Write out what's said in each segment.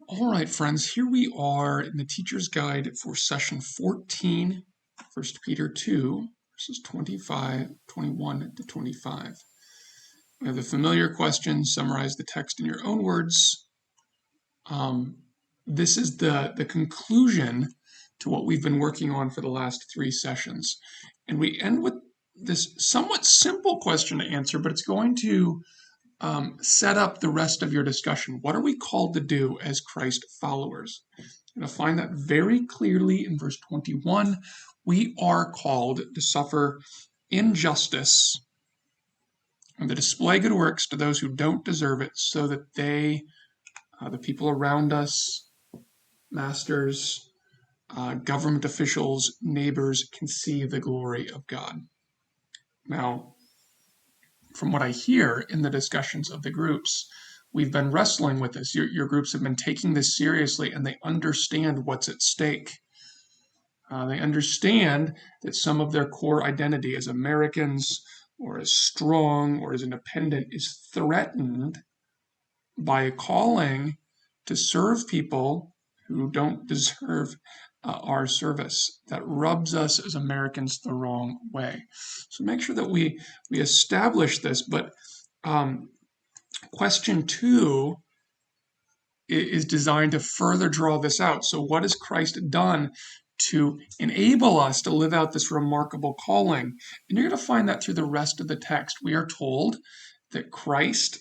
All right, friends, here we are in the Teacher's Guide for Session 14, 1 Peter 2, verses 21 to 25. We have the familiar question, summarize the text in your own words. This is the conclusion to what we've been working on for the last 3 sessions. And we end with this somewhat simple question to answer, but it's going to set up the rest of your discussion. What are we called to do as Christ followers? You're going to find that very clearly in verse 21. We are called to suffer injustice and to display good works to those who don't deserve it, so that they, the people around us, masters, government officials, neighbors, can see the glory of God. Now, from what I hear in the discussions of the groups, we've been wrestling with this. Your groups have been taking this seriously, and they understand what's at stake. They understand that some of their core identity as Americans, or as strong, or as independent, is threatened by a calling to serve people who don't deserve our service, that rubs us as Americans the wrong way. So make sure that we establish this. But question 2 is designed to further draw this out. So what has Christ done to enable us to live out this remarkable calling? And you're going to find that through the rest of the text. We are told that Christ,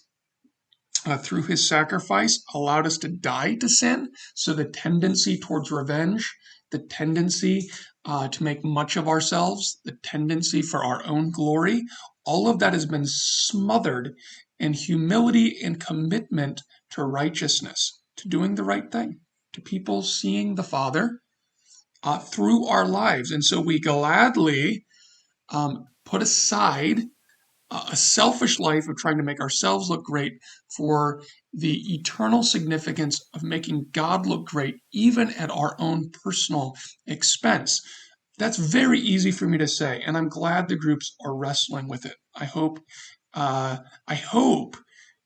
through his sacrifice, allowed us to die to sin. So the tendency towards revenge, the tendency to make much of ourselves, the tendency for our own glory, all of that has been smothered in humility and commitment to righteousness, to doing the right thing, to people seeing the Father through our lives. And so we gladly put aside a selfish life of trying to make ourselves look great for the eternal significance of making God look great, even at our own personal expense. That's very easy for me to say, and I'm glad the groups are wrestling with it. I hope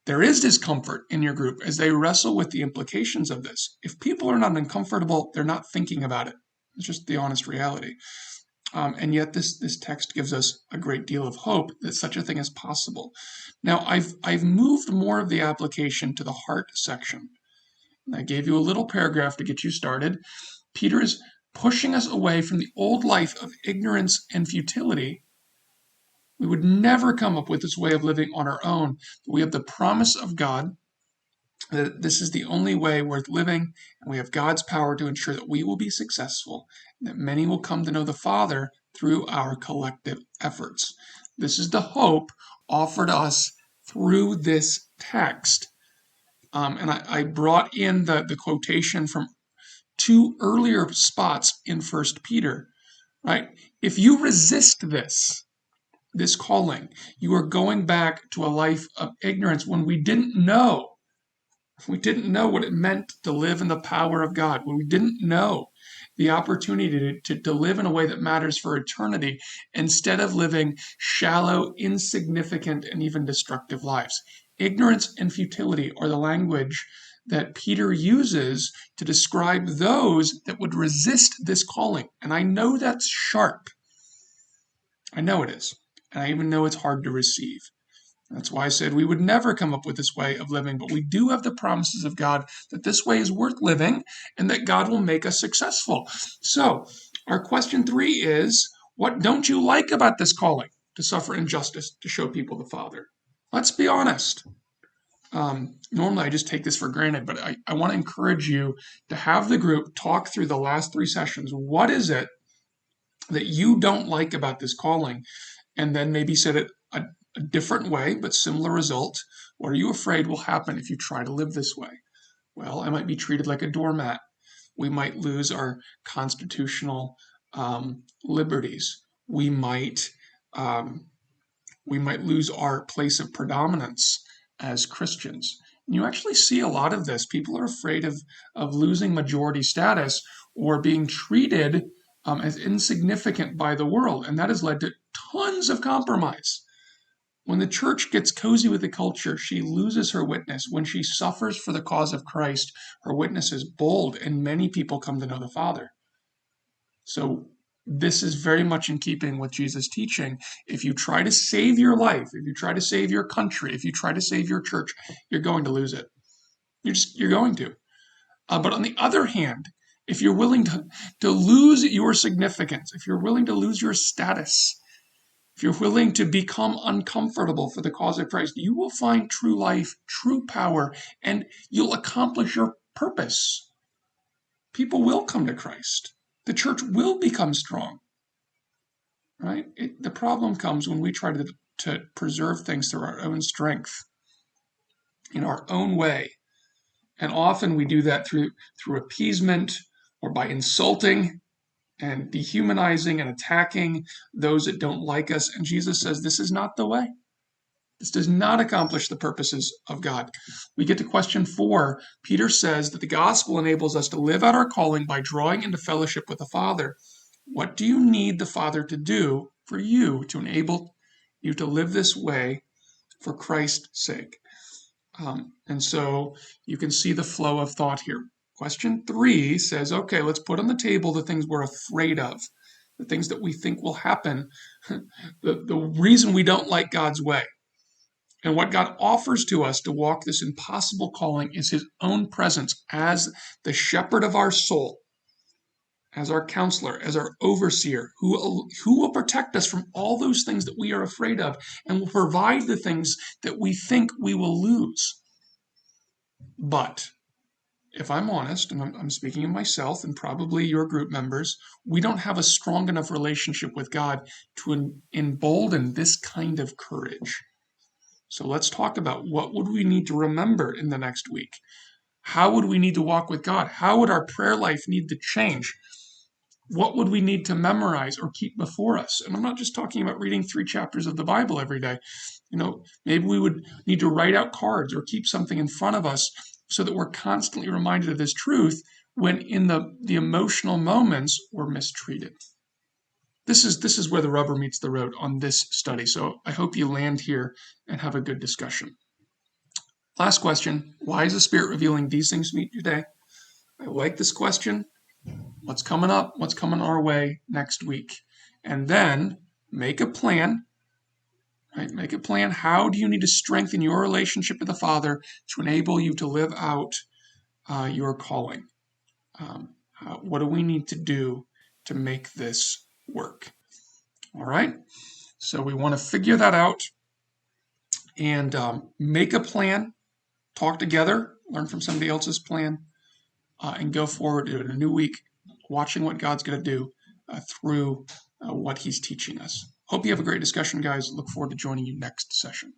there is discomfort in your group as they wrestle with the implications of this. If people are not uncomfortable, they're not thinking about it. It's just the honest reality. And yet this text gives us a great deal of hope that such a thing is possible. Now, I've moved more of the application to the heart section. And I gave you a little paragraph to get you started. Peter is pushing us away from the old life of ignorance and futility. We would never come up with this way of living on our own. But we have the promise of God that this is the only way worth living, and we have God's power to ensure that we will be successful, and that many will come to know the Father through our collective efforts. This is the hope offered us through this text. And I brought in the quotation from 2 earlier spots in 1 Peter, right? If you resist this calling, you are going back to a life of ignorance when we didn't know. We didn't know what it meant to live in the power of God. When we didn't know the opportunity to live in a way that matters for eternity instead of living shallow, insignificant, and even destructive lives. Ignorance and futility are the language that Peter uses to describe those that would resist this calling. And I know that's sharp. I know it is. And I even know it's hard to receive. That's why I said we would never come up with this way of living, but we do have the promises of God that this way is worth living and that God will make us successful. So our question 3 is, what don't you like about this calling to suffer injustice, to show people the Father? Let's be honest. Normally I just take this for granted, but I want to encourage you to have the group talk through the last 3 sessions. What is it that you don't like about this calling? And then maybe set it a different way, but similar result. What are you afraid will happen if you try to live this way? Well, I might be treated like a doormat. We might lose our constitutional liberties. We might lose our place of predominance as Christians. And you actually see a lot of this. People are afraid of losing majority status or being treated as insignificant by the world, and that has led to tons of compromise. When the church gets cozy with the culture, she loses her witness. When she suffers for the cause of Christ, her witness is bold, and many people come to know the Father. So this is very much in keeping with Jesus' teaching. If you try to save your life, if you try to save your country, if you try to save your church, you're going to lose it. You're going to. But on the other hand, if you're willing to lose your significance, if you're willing to lose your status, if you're willing to become uncomfortable for the cause of Christ, you will find true life, true power, and you'll accomplish your purpose. People will come to Christ. The church will become strong. Right? The problem comes when we try to preserve things through our own strength, in our own way. And often we do that through appeasement or by insulting and dehumanizing and attacking those that don't like us. And Jesus says this is not the way. This does not accomplish the purposes of God. We get to question 4. Peter says that the gospel enables us to live out our calling by drawing into fellowship with the Father. What do you need the Father to do for you to enable you to live this way for Christ's sake? And so you can see the flow of thought here. Question 3 says, okay, let's put on the table the things we're afraid of, the things that we think will happen, the reason we don't like God's way. And what God offers to us to walk this impossible calling is his own presence as the shepherd of our soul, as our counselor, as our overseer, who will protect us from all those things that we are afraid of and will provide the things that we think we will lose. But if I'm honest, and I'm speaking of myself and probably your group members, we don't have a strong enough relationship with God to embolden this kind of courage. So let's talk about what would we need to remember in the next week? How would we need to walk with God? How would our prayer life need to change? What would we need to memorize or keep before us? And I'm not just talking about reading 3 chapters of the Bible every day. Maybe we would need to write out cards or keep something in front of us so that we're constantly reminded of this truth when in the emotional moments we're mistreated. This is where the rubber meets the road on this study. So I hope you land here and have a good discussion. Last question, why is the Spirit revealing these things to me today? I like this question. What's coming up? What's coming our way next week? And then make a plan. Right? Make a plan. How do you need to strengthen your relationship with the Father to enable you to live out your calling? What do we need to do to make this work? All right. So we want to figure that out and make a plan, talk together, learn from somebody else's plan, and go forward in a new week, watching what God's going to do through what he's teaching us. Hope you have a great discussion, guys. Look forward to joining you next session.